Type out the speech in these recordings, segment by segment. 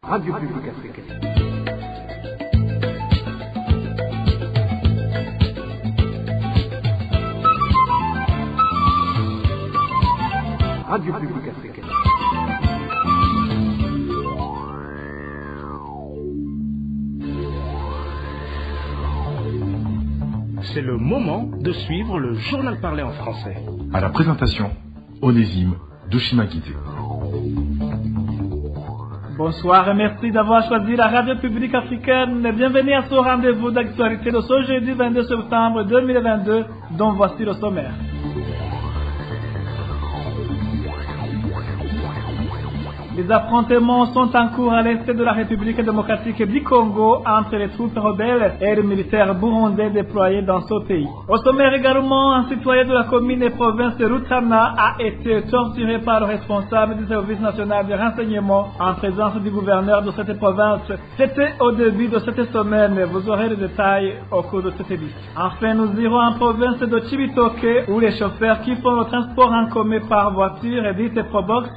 Radio Publique Africaine. Radio Publique Africaine. C'est le moment de suivre le journal parlé en français. À la présentation, Onésime Douchimakité. Bonsoir et merci d'avoir choisi la Radio Publique Africaine. Bienvenue à ce rendez-vous d'actualité de ce jeudi 22 septembre 2022, dont voici le sommaire. Les affrontements sont en cours à l'est de la République démocratique du Congo entre les troupes rebelles et les militaires burundais déployés dans ce pays. Au sommaire également, un citoyen de la commune et province de Rutana a été torturé par le responsable du service national de renseignement en présence du gouverneur de cette province. C'était au début de cette semaine. Vous aurez les détails au cours de cette édition. Enfin, nous irons en province de Chibitoke où les chauffeurs qui font le transport en commun par voiture et dite Probox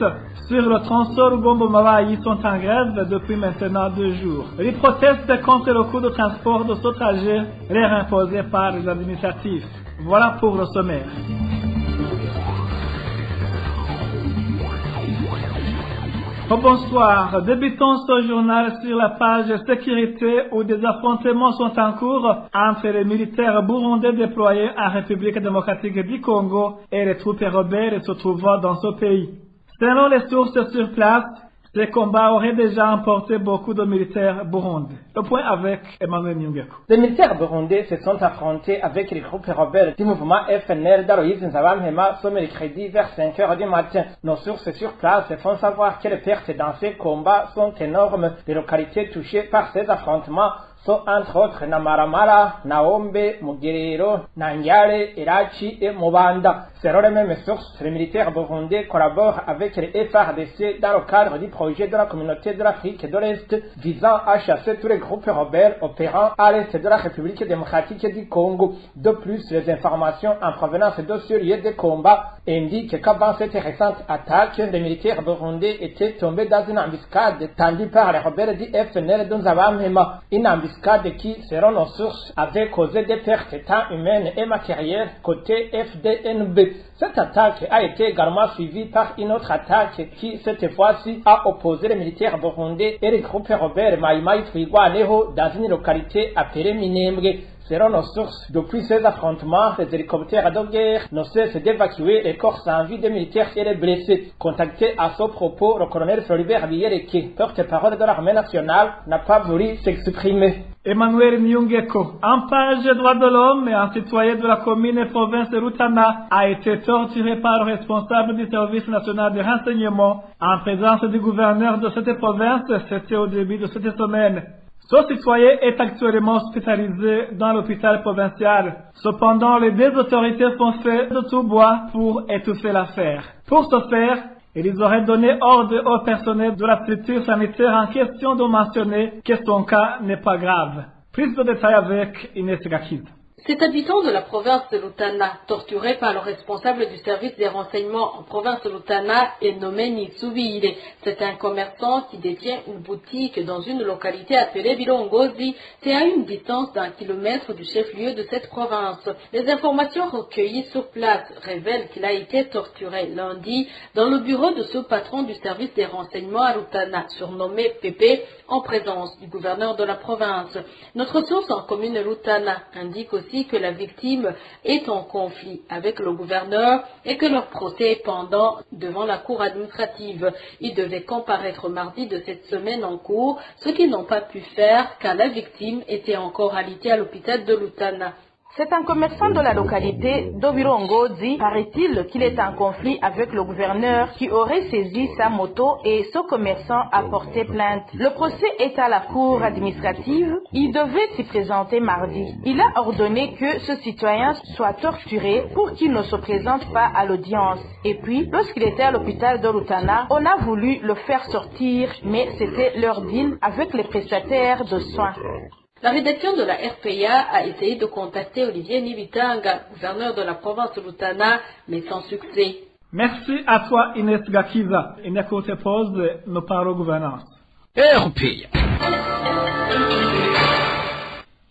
sur le tronçon Gombo Mabayi sont en grève depuis maintenant 2 jours. Ils protestent contre le coût de transport de ce trajet leur imposé par les administratifs. Voilà pour le sommaire. Bonsoir, débutons ce journal sur la page sécurité où des affrontements sont en cours entre les militaires burundais déployés en République démocratique du Congo et les troupes rebelles se trouvant dans ce pays. Selon les sources sur place, ces combats auraient déjà emporté beaucoup de militaires burundais. Le point avec Emmanuel Nyungeko. Les militaires burundais se sont affrontés avec les groupes rebelles du mouvement FNL d'Aloïse Nzabamhema ce mercredi vers 5 h du matin. Nos sources sur place font savoir que les pertes dans ces combats sont énormes. Les localités touchées par ces affrontements sont entre autres Namaramara, Naombe, Mugerero, Nangyale, Irachi et Mobanda. Selon les mêmes sources, les militaires burundais collaborent avec les FARDC dans le cadre du projet de la communauté de l'Afrique de l'Est visant à chasser tous les groupes rebelles opérant à l'est de la République démocratique du Congo. De plus, les informations en provenance de ce lieu de combat indiquent qu'avant cette récente attaque, les militaires burundais étaient tombés dans une embuscade tendue par les rebelles du FNL de Nzabamhema. Une embuscade qui, selon nos sources, avait causé des pertes tant humaines et matérielles côté FDNB. Cette attaque a été également suivie par une autre attaque qui, cette fois-ci, a opposé les militaires burundais et les groupes rebelles Mai Mai Twigwaneho dans une localité appelée Minembwe. Selon nos sources, depuis ces affrontements, les hélicoptères de guerre ne cessent d'évacuer les corps sans vie des militaires et les blessés. Contacté à ce propos, le colonel Floribert Biyereke, porte-parole de l'armée nationale, n'a pas voulu s'exprimer. Emmanuel Nyungeko, en page droits de l'homme et un citoyen de la commune et province de Rutana a été torturé par le responsable du service national de renseignement en présence du gouverneur de cette province. C'était au début de cette semaine. Ce citoyen est actuellement hospitalisé dans l'hôpital provincial. Cependant, les 2 autorités font fait de tout bois pour étouffer l'affaire. Pour ce faire, ils auraient donné ordre au personnel de la structure sanitaire en question de mentionner que son cas n'est pas grave. Plus de détails avec Inès Gakiza. Cet habitant de la province de Lutana, torturé par le responsable du service des renseignements en province de Lutana, est nommé Nitsubire. C'est un commerçant qui détient une boutique dans une localité appelée Bilongozi. C'est à une distance d'1 kilomètre du chef-lieu de cette province. Les informations recueillies sur place révèlent qu'il a été torturé lundi dans le bureau de ce patron du service des renseignements à Lutana, surnommé Pépé, en présence du gouverneur de la province. Notre source en commune Lutana indique aussi que la victime est en conflit avec le gouverneur et que leur procès est pendant devant la cour administrative. Ils devaient comparaître mardi de cette semaine en cours, ce qu'ils n'ont pas pu faire car la victime était encore alitée à l'hôpital de Lutana. C'est un commerçant de la localité d'Obirongozi, paraît-il qu'il est en conflit avec le gouverneur qui aurait saisi sa moto et ce commerçant a porté plainte. Le procès est à la cour administrative. Il devait s'y présenter mardi. Il a ordonné que ce citoyen soit torturé pour qu'il ne se présente pas à l'audience. Et puis, lorsqu'il était à l'hôpital de Rutana, on a voulu le faire sortir, mais c'était leur deal avec les prestataires de soins. La rédaction de la RPA a essayé de contacter Olivier Nibitanga, gouverneur de la province de Lutana, mais sans succès. Merci à toi Inès Gakiza. Une courte pause, nous parlons gouvernance. RPA.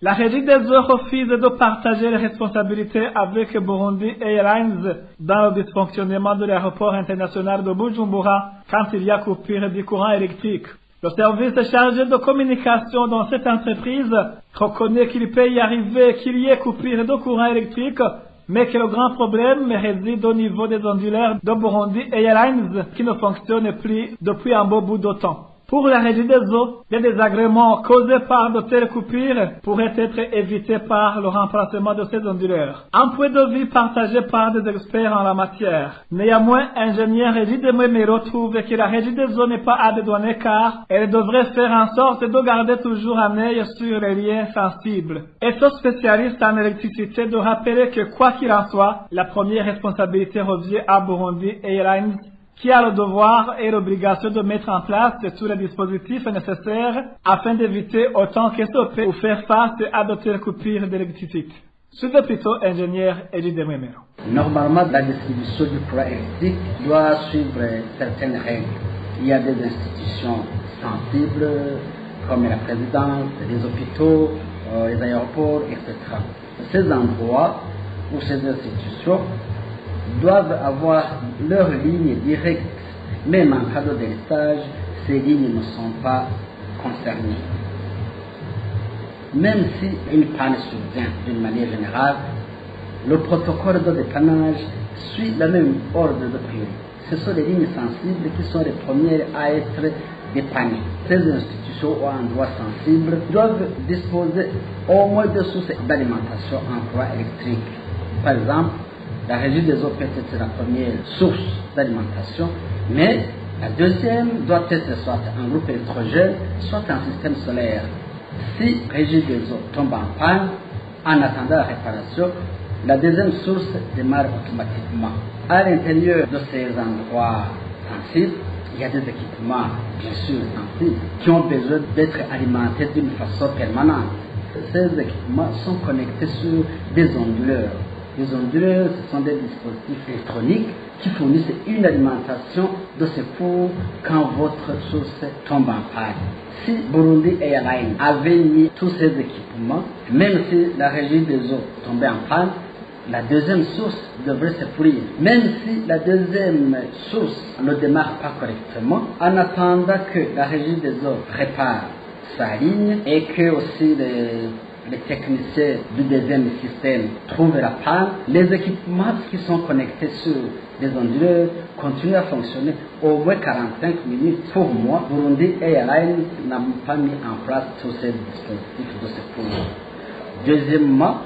La régie des eaux refuse de partager les responsabilités avec Burundi Airlines dans le dysfonctionnement de l'aéroport international de Bujumbura quand il y a coupure du courant électrique. Le service chargé de communication dans cette entreprise reconnaît qu'il peut y arriver qu'il y ait coupure de courant électrique, mais que le grand problème réside au niveau des onduleurs de Burundi Airlines qui ne fonctionnent plus depuis un beau bout de temps. Pour la régie des eaux, les désagréments causés par de telles coupures pourraient être évités par le remplacement de ces onduleurs. Un point de vue partagé par des experts en la matière. Néanmoins, ingénieur Régie de Mwemero trouve que la régie des eaux n'est pas à dédouaner car elle devrait faire en sorte de garder toujours un œil sur les liens sensibles. Et ce spécialiste en électricité de rappeler que quoi qu'il en soit, la première responsabilité revient à Burundi Airlines, qui a le devoir et l'obligation de mettre en place tous les dispositifs nécessaires afin d'éviter autant que ce peut ou faire face à de telles coupures d'électricité. Suivez plutôt ingénieur Elie Dememero. Normalement, la distribution du courant électrique doit suivre certaines règles. Il y a des institutions sensibles comme la présidence, les hôpitaux, les aéroports, etc. Ces endroits ou ces institutions doivent avoir leurs lignes directes, même en cas de délestage, ces lignes ne sont pas concernées. Même si une panne survient d'une manière générale, le protocole de dépannage suit le même ordre de priorité. Ce sont les lignes sensibles qui sont les premières à être dépannées. Ces institutions ou endroits sensibles doivent disposer au moins de sources d'alimentation en courant électrique. Par exemple, la régie des eaux peut être la première source d'alimentation, mais la deuxième doit être soit un groupe électrogène, soit un système solaire. Si la régie des eaux tombe en panne, en attendant la réparation, la deuxième source démarre automatiquement. À l'intérieur de ces endroits sensibles, il y a des équipements, bien sûr sensibles, qui ont besoin d'être alimentés d'une façon permanente. Ces équipements sont connectés sur des onduleurs. Les onduleurs, ce sont des dispositifs électroniques qui fournissent une alimentation de secours quand votre source tombe en panne. Si Burundi Airlines avait mis tous ces équipements, même si la régie des eaux tombait en panne, la deuxième source devrait se pourrir. Même si la deuxième source ne démarre pas correctement, en attendant que la régie des eaux répare sa ligne et que aussi les techniciens du deuxième système trouvent la panne, les équipements qui sont connectés sur les onduleurs continuent à fonctionner au moins 45 minutes. Pour moi, Burundi Airlines n'a pas mis en place tous ces dispositifs de secours. Deuxièmement,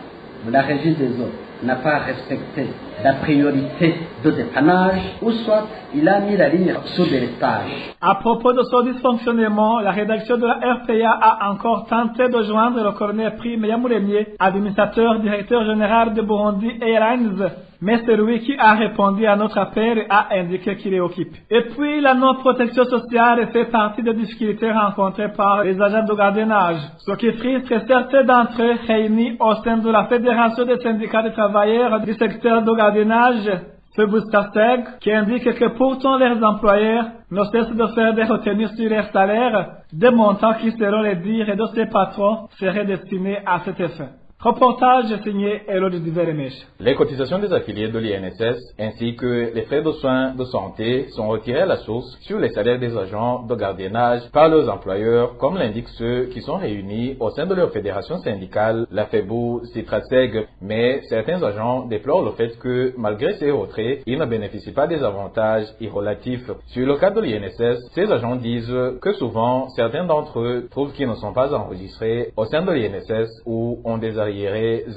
la régie des eaux n'a pas respecté la priorité de dépannage, ou soit il a mis la ligne sous délestage. À propos de ce dysfonctionnement, la rédaction de la RPA a encore tenté de joindre le colonel Prime Yamouremier, administrateur directeur général de Burundi Airlines, mais c'est lui qui a répondu à notre appel et a indiqué qu'il est occupé. Et puis, la non-protection sociale fait partie des difficultés rencontrées par les agents de gardiennage, ce qui frustre certains d'entre eux réunis au sein de la Fédération des syndicats de travailleurs du secteur de gardiennage, Febustasteg, qui indique que pourtant leurs employeurs ne cessent de faire des retenues sur leurs salaires, des montants qui, selon les dires de ses patrons, seraient destinés à cet effet. Reportage signé Elodie Diveremech. Les cotisations des affiliés de l'INSS ainsi que les frais de soins de santé sont retirés à la source sur les salaires des agents de gardiennage par leurs employeurs, comme l'indiquent ceux qui sont réunis au sein de leur fédération syndicale, la FEBU Citraseg. Mais certains agents déplorent le fait que, malgré ces retraits, ils ne bénéficient pas des avantages irrelatifs. Sur le cas de l'INSS, ces agents disent que souvent, certains d'entre eux trouvent qu'ils ne sont pas enregistrés au sein de l'INSS ou ont des arriérés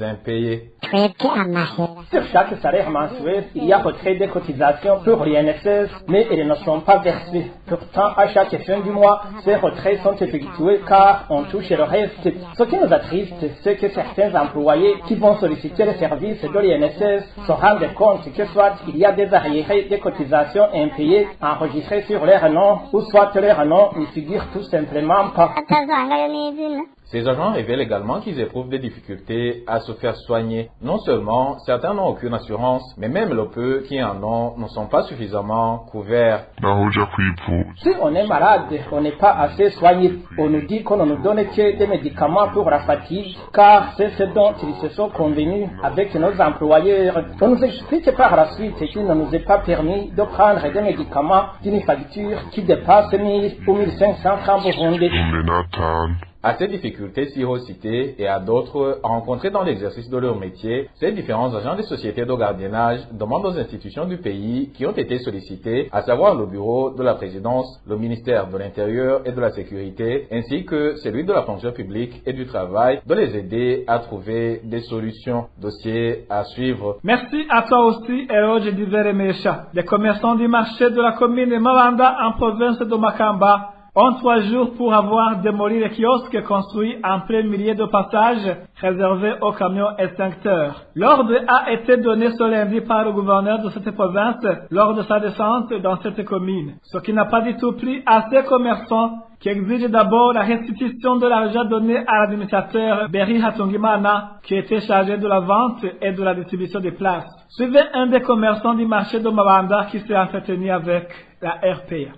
impayés. Sur chaque salaire mensuel, il y a retrait des cotisations pour l'INSS, mais elles ne sont pas versées. Pourtant, à chaque fin du mois, ces retraits sont effectués car on touche le reste. Ce qui nous attriste, c'est que certains employés qui vont solliciter les services de l'INSS se rendent compte que soit il y a des arriérés des cotisations impayées enregistrés sur leur nom, ou soit leur nom ne figure tout simplement pas. Ces agents révèlent également qu'ils éprouvent des difficultés à se faire soigner. Non seulement certains n'ont aucune assurance, mais même le peu qui en ont ne sont pas suffisamment couverts. Si on est malade, on n'est pas assez soigné. On nous dit qu'on ne nous donne que des médicaments pour la fatigue, car c'est ce dont ils se sont convenus avec nos employeurs. On nous explique par la suite qu'il ne nous est pas permis de prendre des médicaments d'une facture qui dépasse 1000 ou 1500 francs burundais. À ces difficultés si haut citées et à d'autres rencontrées dans l'exercice de leur métier, ces différents agents des sociétés de gardiennage demandent aux institutions du pays qui ont été sollicitées, à savoir le bureau de la présidence, le ministère de l'Intérieur et de la Sécurité, ainsi que celui de la fonction publique et du travail, de les aider à trouver des solutions. Dossier à suivre. Merci à toi aussi, Eroge Diveremesha. Les commerçants du marché de la commune de Mabanda en province de Makamba ont 3 jours pour avoir démoli les kiosques construits en plein milieu de passages réservés aux camions extincteurs. L'ordre a été donné ce lundi par le gouverneur de cette province lors de sa descente dans cette commune, ce qui n'a pas du tout plu à ces commerçants qui exigent d'abord la restitution de l'argent donné à l'administrateur Berry Hatungimana qui était chargé de la vente et de la distribution des places. Suivez un des commerçants du marché de Mabanda qui s'est entretenu avec la RPA.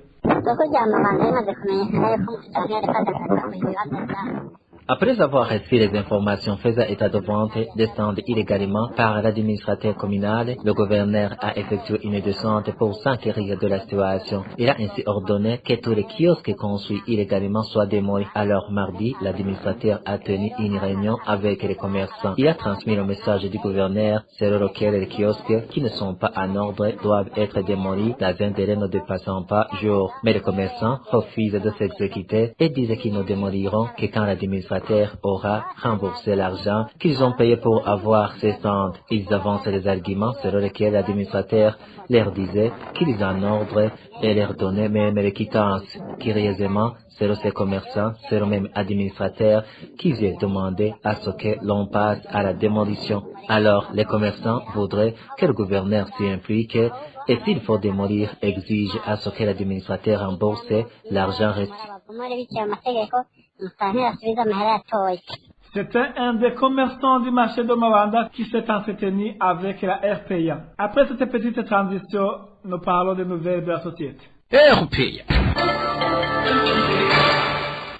Après avoir reçu les informations faisant état de vente descendent illégalement par l'administrateur communal, le gouverneur a effectué une descente pour s'enquérir de la situation. Il a ainsi ordonné que tous les kiosques construits illégalement soient démolis. Alors mardi, l'administrateur a tenu une réunion avec les commerçants. Il a transmis le message du gouverneur selon lequel les kiosques qui ne sont pas en ordre doivent être démolis dans un délai ne dépassant pas jours. Mais les commerçants refusent de s'exécuter et disent qu'ils ne démoliront que quand l'administrateur aura remboursé l'argent qu'ils ont payé pour avoir ces stands. Ils avancent les arguments selon lesquels l'administrateur leur disait qu'il est en ordre et leur donnait même les quittances. Curieusement, selon ces commerçants, c'est le même administrateur qui vient demander à ce que l'on passe à la démolition. Alors, les commerçants voudraient que le gouverneur s'y implique et s'il faut démolir, exige à ce que l'administrateur rembourse l'argent reçu. C'était un des commerçants du marché de Mabanda qui s'est entretenu avec la RPA. Après cette petite transition, nous parlons des nouvelles de la société. RPA.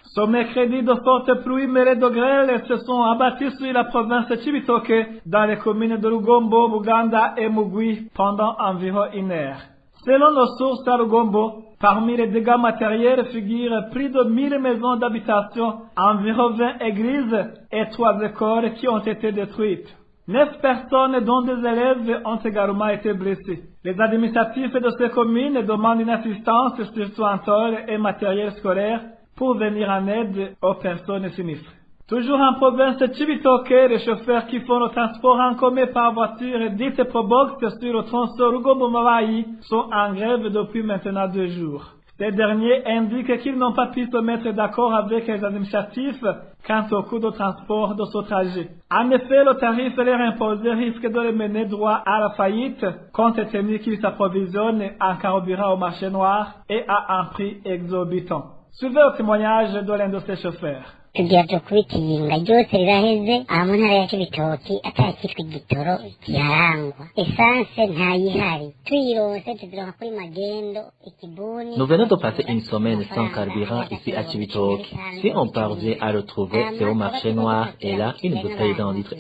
Ce mercredi, de fortes pluies mêlées de grêle se sont abattues sur la province de Cibitoke dans les communes de Lugombo, Buganda et Mugwi pendant environ 1 heure. Selon nos sources à Lugombo, parmi les dégâts matériels figurent plus de 1000 maisons d'habitation, environ 20 églises et 3 écoles qui ont été détruites. 9 personnes, dont des élèves, ont également été blessées. Les administratifs de ces communes demandent une assistance, surtout en tôle et matériel scolaire, pour venir en aide aux personnes sinistres. Toujours en province de Cibitoke, les chauffeurs qui font le transport en commun par voiture dite Probox sur le tronçon Lugombo-Mabayi sont en grève depuis maintenant 2 jours. Ces derniers indiquent qu'ils n'ont pas pu se mettre d'accord avec les administratifs quant au coût de transport de ce trajet. En effet, le tarif leur imposé risque de les mener droit à la faillite, compte tenu qu'ils s'approvisionnent en carburant au marché noir et à un prix exorbitant. Suivez le témoignage de l'un de ces chauffeurs. Tugiye kubitiringa ryose riraheze aha mu ntara ya Cibitoki atakitwa igitoro kiharangwa essence ntayihari tuyirose tuzironka kuri magendo ikibuni. Nous venons de passer une semaine sans carburant ici à Cibitoki. Si on parvient à le trouver, c'est au marché noir et là, une bouteille d'1,5 litre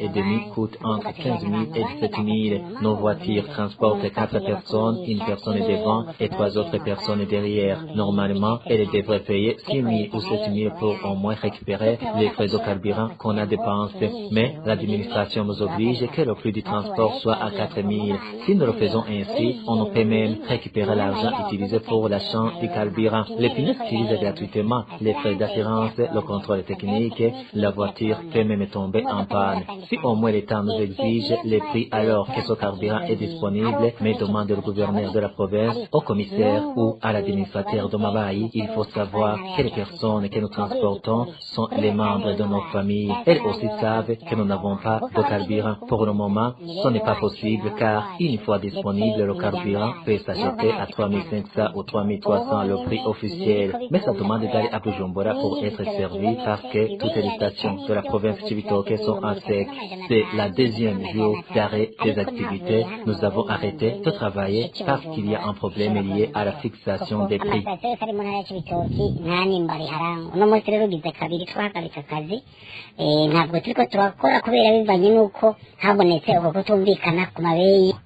coûte entre 15 000 et 17 000. Nos voitures transportent 4 personnes, une personne devant et 3 autres personnes derrière. Normalement, elles devraient payer 6 000 ou 7 000 pour au moins récupérer les frais de carburant qu'on a dépensés. Mais l'administration nous oblige que le prix du transport soit à 4 000. Si nous le faisons ainsi, on peut même récupérer l'argent utilisé pour l'achat du carburant. Les pneus utilisent gratuitement, les frais d'assurance, le contrôle technique, la voiture peut même tomber en panne. Si au moins l'État nous exige les prix alors que ce carburant est disponible, mais demande le gouverneur de la province, au commissaire ou à l'administrateur de Mabayi, il faut savoir que les personnes que nous transportons sont pour les membres de nos familles. Elles aussi savent que nous n'avons pas de carburant. Pour le moment, ce n'est pas possible car une fois disponible, le carburant peut s'acheter à 3500 ou 3300 le prix officiel. Mais ça demande d'aller à Bujumbura pour être servi parce que toutes les stations de la province Cibitoke sont en sec. C'est la deuxième jour d'arrêt des activités. Nous avons arrêté de travailler parce qu'il y a un problème lié à la fixation des prix.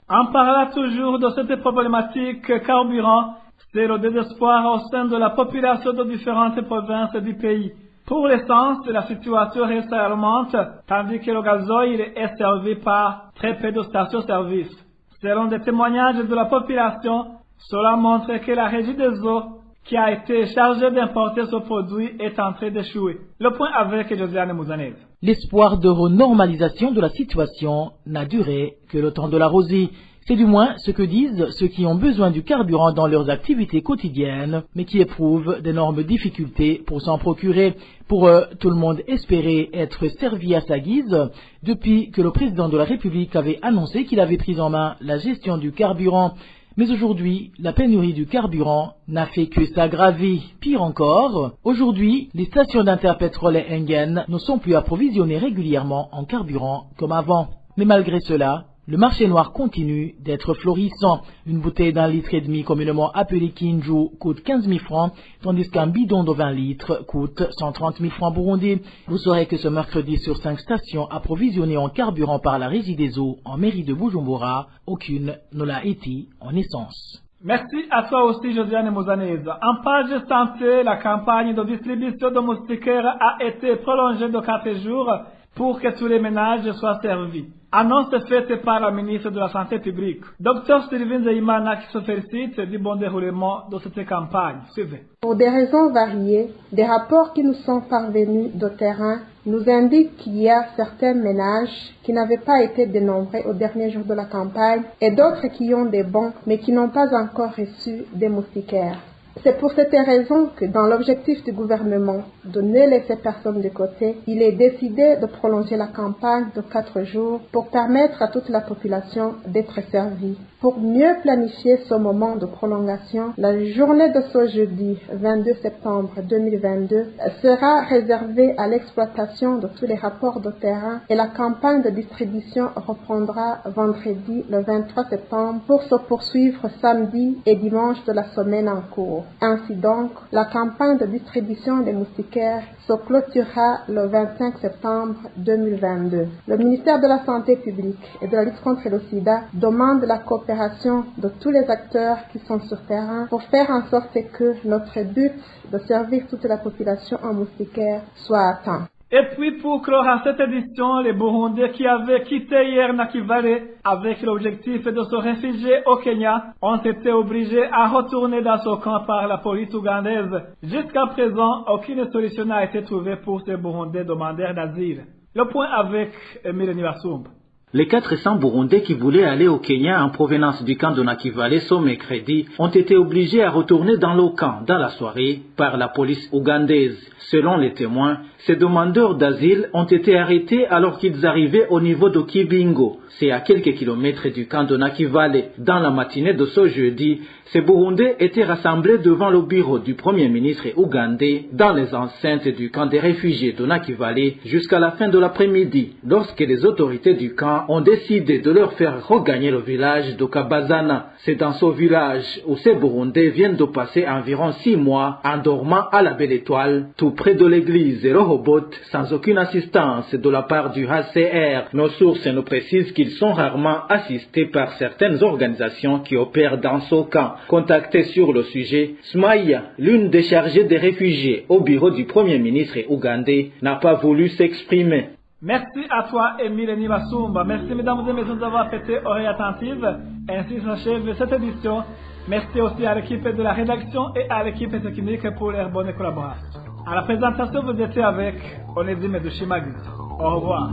En parlant toujours de cette problématique carburant, c'est le désespoir au sein de la population de différentes provinces du pays. Pour l'essence, la situation reste alarmante, tandis que le gazoil est servi par très peu de stations-service. Selon des témoignages de la population, cela montre que la régie des eaux, qui a été chargée d'importer ce produit, est en train d'échouer. Le point avec Josiane Mouzanez. L'espoir de renormalisation de la situation n'a duré que le temps de la rosée. C'est du moins ce que disent ceux qui ont besoin du carburant dans leurs activités quotidiennes, mais qui éprouvent d'énormes difficultés pour s'en procurer. Pour eux, tout le monde espérait être servi à sa guise depuis que le président de la République avait annoncé qu'il avait pris en main la gestion du carburant. Mais aujourd'hui, la pénurie du carburant n'a fait que s'aggraver. Pire encore, aujourd'hui, les stations d'Interpétrole et Engen ne sont plus approvisionnées régulièrement en carburant comme avant. Mais malgré cela, le marché noir continue d'être florissant. Une bouteille d'1,5 litre communément appelée Kinju coûte 15 000 francs, tandis qu'un bidon de 20 litres coûte 130 000 francs burundais. Vous saurez que ce mercredi, sur 5 stations approvisionnées en carburant par la Régie des eaux en mairie de Bujumbura, aucune ne l'a été en essence. Merci à toi aussi, Josiane Mouzanez. En page santé, la campagne de distribution de moustiquaires a été prolongée de 4 jours pour que tous les ménages soient servis. Annonce faite par la ministre de la Santé publique. Dr Sylvain Zeimana qui se félicite du bon déroulement de cette campagne. Suivez. Pour des raisons variées, des rapports qui nous sont parvenus de terrain nous indiquent qu'il y a certains ménages qui n'avaient pas été dénombrés au dernier jour de la campagne et d'autres qui ont des bons mais qui n'ont pas encore reçu des moustiquaires. C'est pour cette raison que dans l'objectif du gouvernement de ne laisser personne de côté, il est décidé de prolonger la campagne de 4 jours pour permettre à toute la population d'être servie. Pour mieux planifier ce moment de prolongation, la journée de ce jeudi 22 septembre 2022 sera réservée à l'exploitation de tous les rapports de terrain et la campagne de distribution reprendra vendredi le 23 septembre pour se poursuivre samedi et dimanche de la semaine en cours. Ainsi donc, la campagne de distribution des moustiquaires se clôturera le 25 septembre 2022. Le ministère de la Santé publique et de la lutte contre le sida demande la coopération de tous les acteurs qui sont sur terrain pour faire en sorte que notre but de servir toute la population en moustiquaires soit atteint. Et puis pour clore cette édition, les Burundais qui avaient quitté hier Nakivale avec l'objectif de se réfugier au Kenya ont été obligés à retourner dans ce camp par la police ougandaise. Jusqu'à présent, aucune solution n'a été trouvée pour ces Burundais demandeurs d'asile. Le point avec Emile Nibasumba. Les 400 Burundais qui voulaient aller au Kenya en provenance du camp de Nakivale ce mercredi ont été obligés à retourner dans le camp dans la soirée par la police ougandaise. Selon les témoins, ces demandeurs d'asile ont été arrêtés alors qu'ils arrivaient au niveau de Kibingo. C'est à quelques kilomètres du camp de Nakivale. Dans la matinée de ce jeudi, ces Burundais étaient rassemblés devant le bureau du Premier ministre ougandais dans les enceintes du camp des réfugiés de Nakivale jusqu'à la fin de l'après-midi, lorsque les autorités du camp ont décidé de leur faire regagner le village de Kabazana. C'est dans ce village où ces Burundais viennent de passer environ 6 mois en dormant à la Belle Étoile, tout près de l'église Rehoboth, sans aucune assistance de la part du HCR. Nos sources nous précisent qu'ils sont rarement assistés par certaines organisations qui opèrent dans ce camp. Contactée sur le sujet, Smaya, l'une des chargées des réfugiés au bureau du Premier ministre ougandais, n'a pas voulu s'exprimer. Merci à toi, Emile Nibasumba. Merci, mesdames et messieurs, d'avoir prêté oreille attentive. Ainsi s'achève cette édition. Merci aussi à l'équipe de la rédaction et à l'équipe technique pour leur bonne collaboration. À la présentation, vous étiez avec Onésime de Chimagis. Au revoir.